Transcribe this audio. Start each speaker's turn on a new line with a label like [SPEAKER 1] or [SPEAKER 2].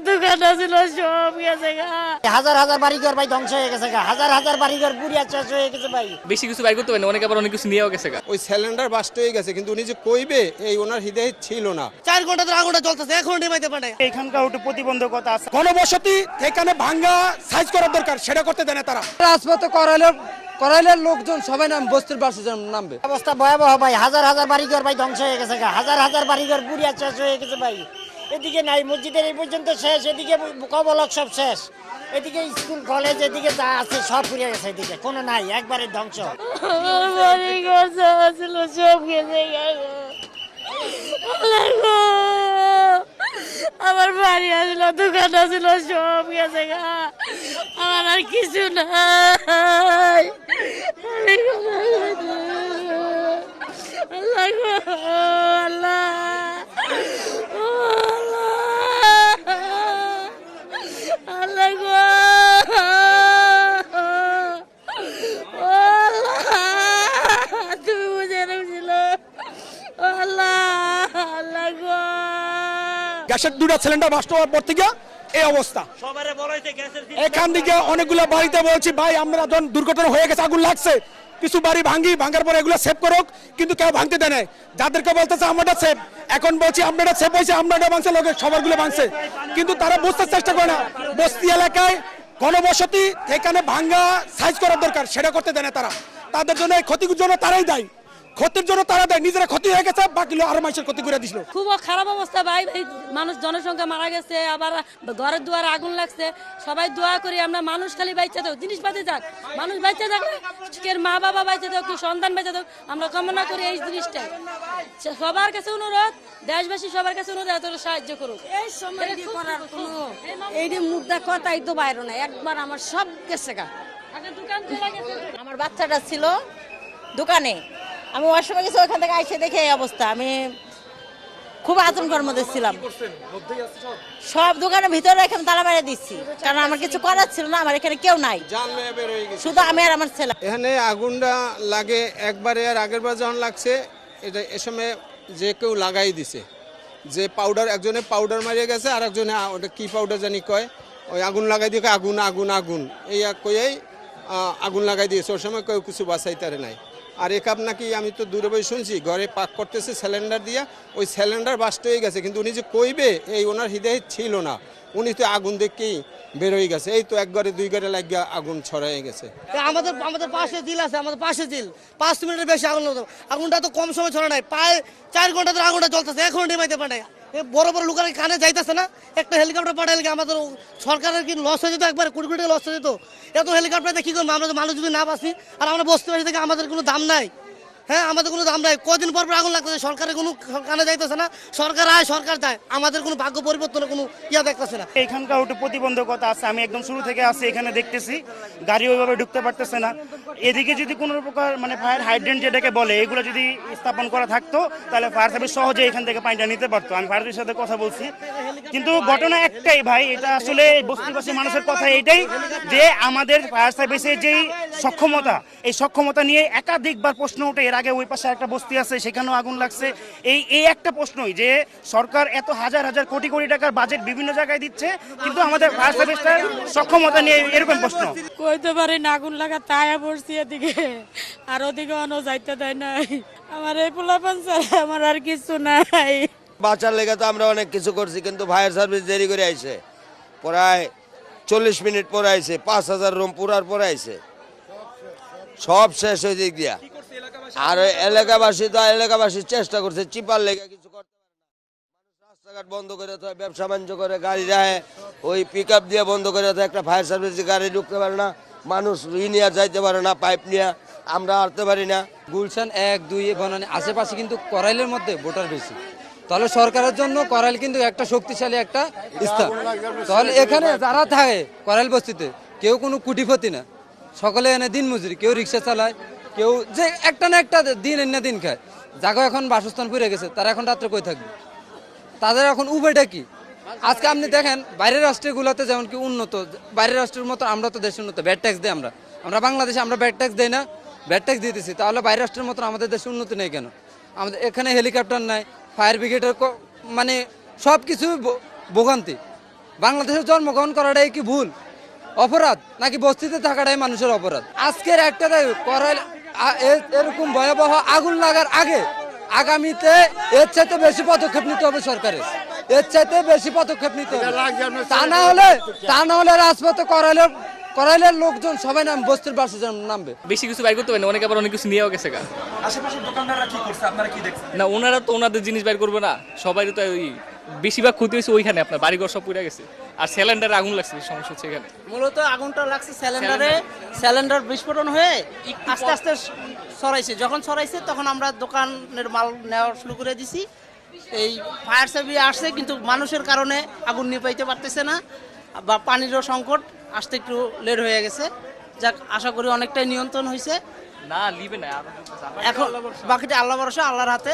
[SPEAKER 1] দোকান ছিল সব গেছে গা।
[SPEAKER 2] হাজার হাজার বাড়িঘর ভাই ধ্বংস হয়ে গেছে গা, হাজার হাজার বাড়িঘর পুরিয়া শেষ হয়ে গেছে ভাই।
[SPEAKER 3] বেশি কিছু বাইর করতে পারেনি, অনেকে আবার অনেক কিছু নিয়েও গেছে গা।
[SPEAKER 4] ওই সিলিন্ডার বাস্ট হয়ে গেছে, কিন্তু উনি যে কইবে এই ওনার হৃদয়ে ছিল না।
[SPEAKER 2] 4 ঘন্টা ধরে আগুনটা জ্বলতেছে, এখন নিভাইতে পারে।
[SPEAKER 5] এখানকার একটু প্রতিবন্ধকতা আছে, ঘনবসতি এখানে ভাঙ্গা সাইজ করার দরকার, সেটা করতে দেয় না তারা।
[SPEAKER 6] রাজপথে করাইলের লোকজন সবাই বস্তির বাসে নামবে।
[SPEAKER 2] অবস্থা ভয়াবহ ভাই, হাজার হাজার বাড়িঘর ভাই ধ্বংস হয়ে গেছে গা, হাজার হাজার বাড়িঘর পুরিয়া শেষ হয়ে গেছে ভাই। এদিকে নাই, মসজিদের এই পর্যন্ত শেষ, এদিকে কবলক সব শেষ, এদিকে স্কুল কলেজ এদিকে যা আছে সব পুড়ে গেছে, এদিকে কোনো নাই, একবারে ধ্বংস।
[SPEAKER 1] আমার বাড়িঘর যা ছিল সব গেছে গা। আল্লাহ গো, আমার বাড়ি আসল, দোকান ছিল সব গেছে গা। আমার আর কিছু নাই। আল্লাহ গো, আল্লাহ, আল্লাহ গো, তুমি বুঝে রেখেছিল। আল্লাহ, আল্লাহ গো।
[SPEAKER 5] গ্যাসের 2টা সিলিন্ডার বাস্ট হওয়ার পর থেকে এই অবস্থা। এখান থেকে অনেকগুলো বাড়িতে বলছি ভাই, আমরা যখন দুর্ঘটনা হয়ে গেছে, আগুন লাগছে, কিছু বাড়ি ভাঙার পরে এগুলো সেভ করুক, কিন্তু কেউ ভাঙতে দেয় না। যাদেরকে বলতেছে আমরা সেভ, এখন বলছি আমরা সেভ হয়েছে, আমরা ভাঙছে, লোকের সবারগুলো ভাঙছে, কিন্তু তারা বুঝতে চেষ্টা করে না। বস্তি এলাকায় ঘনবসতি এখানে ভাঙ্গা সাইজ করার দরকার, সেটা করতে দেয় না তারা। তাদের জন্য এই ক্ষতির জন্য তারাই দায়ী, ক্ষতির জন্য তারা দেয়, নিজেরা ক্ষতি হয়ে গেছে, বাকি আরো মানুষের ক্ষতি করে দিছিল।
[SPEAKER 1] খুব খারাপ অবস্থা ভাই, মানুষ জনসংখ্যা মারা গেছে, আবার ঘরের দুয়ারে আগুন লাগছে। সবাই দোয়া করি আমরা, মানুষ খালি বাইচা থাক, জিনিস বাঁচে যাক, মানুষ বাইচা থাক, মা বাবা বাইচা থাক, কি সন্তান বাইচা থাক, আমরা কামনা করি এই জিনিসটা। সবার কাছে অনুরোধ, দেশবাসী সবার কাছে অনুরোধ, এতটা সাহায্য করুক। এই সময় করার কোনো এই মুদ্রা কথাই তো বাইরে না, একবার আমার সব গেছে গা।
[SPEAKER 7] আমার বাচ্চাটা ছিল দোকানে, আমি ওয়াশরুমে গেছি, ওইখান থেকে আইসে দেখে এই অবস্থা। আমি খুব আতঙ্কের মধ্যে ছিলাম, সব দোকানের ভিতরে রেখে আমি তালা মেরে দিচ্ছি, কারণ আমার কিছু করার ছিল না, আমার এখানে কেউ নাই, শুধু আমি আর আমার ছেলে।
[SPEAKER 4] এখানে আগুনটা লাগে একবারে, আর আগের বার যখন লাগছে এটা এ সময় যে কেউ লাগাই দিছে, যে পাউডার, একজনে পাউডার মারিয়ে গেছে, আর একজনে ওটা কি পাউডার জানি কয়, ওই আগুন লাগাই দিয়ে আগুন আগুন আগুন এই কয়েই আগুন লাগাই দিয়েছে। ওর সময় কেউ কিছু বাঁচাইতারে নাই। আর একাপ নাকি আমি তো দূরে বই শুনছি, ঘরে পাক করতেছে সিলিন্ডার দিয়া, ওই সিলিন্ডার বাস্ট হয়ে গেছে, কিন্তু উনি যে কইবে এই ওনার হৃদয়ে ছিল না। উনি তো আগুন দেখেই বের হয়ে গেছে, এই তো 1 ঘরে 2 ঘরে লাগিয়া আগুন ছড়াই গেছে।
[SPEAKER 2] আমাদের পাশে জিল আছে, আমাদের পাশে জিল 5 মিনিটের বেশি আগুনটা তো কম সময় ছড়া নাই, প্রায় 4 ঘন্টা ধরে আগুনটা জ্বলতেছে, এখন নিভাইতে পারে। বড় বড় লোকের কানে যাইতেছে না, একটা হেলিকপ্টার পাঠাইলে আমাদের সরকারের কি লস হয়ে যেত, একবার কোটি কোটি লস হয়ে যেত। এত হেলিকপ্টার কি করবো আমরা, মানুষ যদি না বাঁচি, আর আমরা বসতে পারি থেকে আমাদের কোনো দাম নাই। হ্যাঁ, আমাদের কোনো দাম নাই, কদিন পর আগুন লাগতেছে, সরকারের কোনো কানে যাইতেছে না, সরকার আয় সরকার যায়, আমাদের কোনো ভাগ্য পরিবর্তনের কোনো ইয়া দেখতেছে না।
[SPEAKER 5] এখানকার একটু প্রতিবন্ধকতা আছে, আমি একদম শুরু থেকে আসি, এখানে দেখতেছি গাড়ি ওইভাবে ঢুকতে পারতেছে না। এদিকে যদি কোনো প্রকার ফায়ার হাইড্রেন্ট যেটাকে বলে, এগুলো যদি স্থাপন করা থাকতো, তাহলে ফায়ার সার্ভিস সহজে এখান থেকে পানিটা নিতে পারতো। আমি ফায়ার সার্ভিসের সাথে কথা বলছি, কিন্তু ঘটনা একটাই ভাই, এটা আসলে বস্তিবাসী মানুষের কথা এইটাই, যে আমাদের ফায়ার সার্ভিসের যেই সক্ষমতা, এই সক্ষমতা নিয়ে একাধিকবার প্রশ্ন ওঠে। এর আগে ওই পাশে একটা বস্তি আছে, সেখানেও আগুন লাগছে। এই একটা প্রশ্নই, যে সরকার এত হাজার হাজার কোটি কোটি টাকার বাজেট বিভিন্ন জায়গায় দিচ্ছে, কিন্তু আমাদের ফায়ার সার্ভিসটার সক্ষমতা নিয়ে এরকম প্রশ্ন।
[SPEAKER 1] কইতে পারি না, আগুন লাগা তায়া পড়ছি এদিকে, আর ওদিকে অনো যাইতে দেয় নাই। আমার এই পোলাপান ছাড়া আমার আর কিছু নাই।
[SPEAKER 8] বাঁচার লেগে তো আমরা অনেক কিছু করছি, কিন্তু ফায়ার সার্ভিস দেরি করে আইছে, প্রায় 40 মিনিট পরে আইছে, 5000 রুম পুরার পরে আইছে, সব শেষ হয়ে দিক দিয়া। আর এলাকাবাসী চেষ্টা করছে, চিপার লেগে কিছু করতে পারে না। মানুষ রাস্তাঘাট বন্ধ করে দেয়, ব্যবসা বাণিজ্য করে, গাড়ি রায় ওই পিক আপ দিয়ে বন্ধ করে দেয়, একটা ফায়ার সার্ভিস গাড়ি ঢুকতে পারে না, মানুষ নিয়ে যাইতে পারে না, পাইপ নিয়ে আমরা আসতে পারি না।
[SPEAKER 6] গুলশান 1, 2 বনানী আশেপাশে কিন্তু করাইলের মধ্যে ভোটার বেশি, তাহলে সরকারের জন্য করাইল কিন্তু একটা শক্তিশালী একটা স্থান। তাহলে এখানে যারা থাকে করাইল বস্তিতে, কেউ কোনো কুটিপতি না, সকলে এনে দিন মজুরি, কেউ রিক্সা চালায়, কেউ যে একটা না একটা দিন এনে দিন খায়। যাগো এখন বাসস্থান পুড়ে গেছে, তারা এখন রাত্রে কই থাকবে, তাদের এখন উপায়টা কি? আজকে আপনি দেখেন বাইরের রাষ্ট্রগুলোতে যেমন কি উন্নত, বাইরের রাষ্ট্রের মতো আমরা তো দেশ উন্নত, ব্যাড ট্যাক্স দেয়, আমরা বাংলাদেশে আমরা ব্যাড ট্যাক্স দেই না, ব্যাড ট্যাক্স দিতেছি, তাহলে বাইরের রাষ্ট্রের মতো আমাদের দেশে উন্নতি নেই কেন? আমাদের এখানে হেলিকপ্টার নাই, ফায়ার ব্রিগেডের সব কিছু ভোগান্তি, বাংলাদেশে জন্মগ্রহণ করাটাই কি ভুল অপরাধ নাকি বস্তিতে থাকাটাই মানুষের অপরাধ? আজকের একটা করাইল এরকম ভয়াবহ আগুন লাগার আগে আগামীতে এর চাইতে বেশি পদক্ষেপ নিতে হবে সরকারের, এর চাইতে বেশি পদক্ষেপ নিতে হবে। তা না হলে রাজপথে করাইলের লোকজন সবাই বস্তির বাসে নামবে।
[SPEAKER 3] বেশি কিছু বাইর করতে পারেন, অনেকে আবার অনেক কিছু নিয়েও গেছে গা।
[SPEAKER 9] আশেপাশের দোকানদাররা কি করছে আপনারা কি দেখছেন?
[SPEAKER 3] না ওনারা তো ওনাদের জিনিস বাইর করবে না, সবাই তো ওই বেশিরভাগ ক্ষতি হয়েছে ওইখানে, আপনার বাড়িঘর সব পুড়ে গেছে আর সিলিন্ডারে আগুন লাগছে, সমস্যা হচ্ছে এখানে।
[SPEAKER 10] মূলত আগুনটা লাগছে সিলিন্ডার বিস্ফোরণ হয়ে আস্তে আস্তে ছড়াইছে। যখন ছড়াইছে তখন আমরা দোকানের মাল নেওয়া শুরু করে দিছি। এই ফায়ার সার্ভিস আসছে কিন্তু মানুষের কারণে আগুন নিভাইতে পারতেছে না, বা পানিরও সংকট আসতে একটু লেট হয়ে গেছে। যাক, আশা করি অনেকটাই নিয়ন্ত্রণ হয়েছে।
[SPEAKER 3] না লিবে না
[SPEAKER 10] এখন বাকিটা আল্লাহ ভরসা, আল্লাহর হাতে।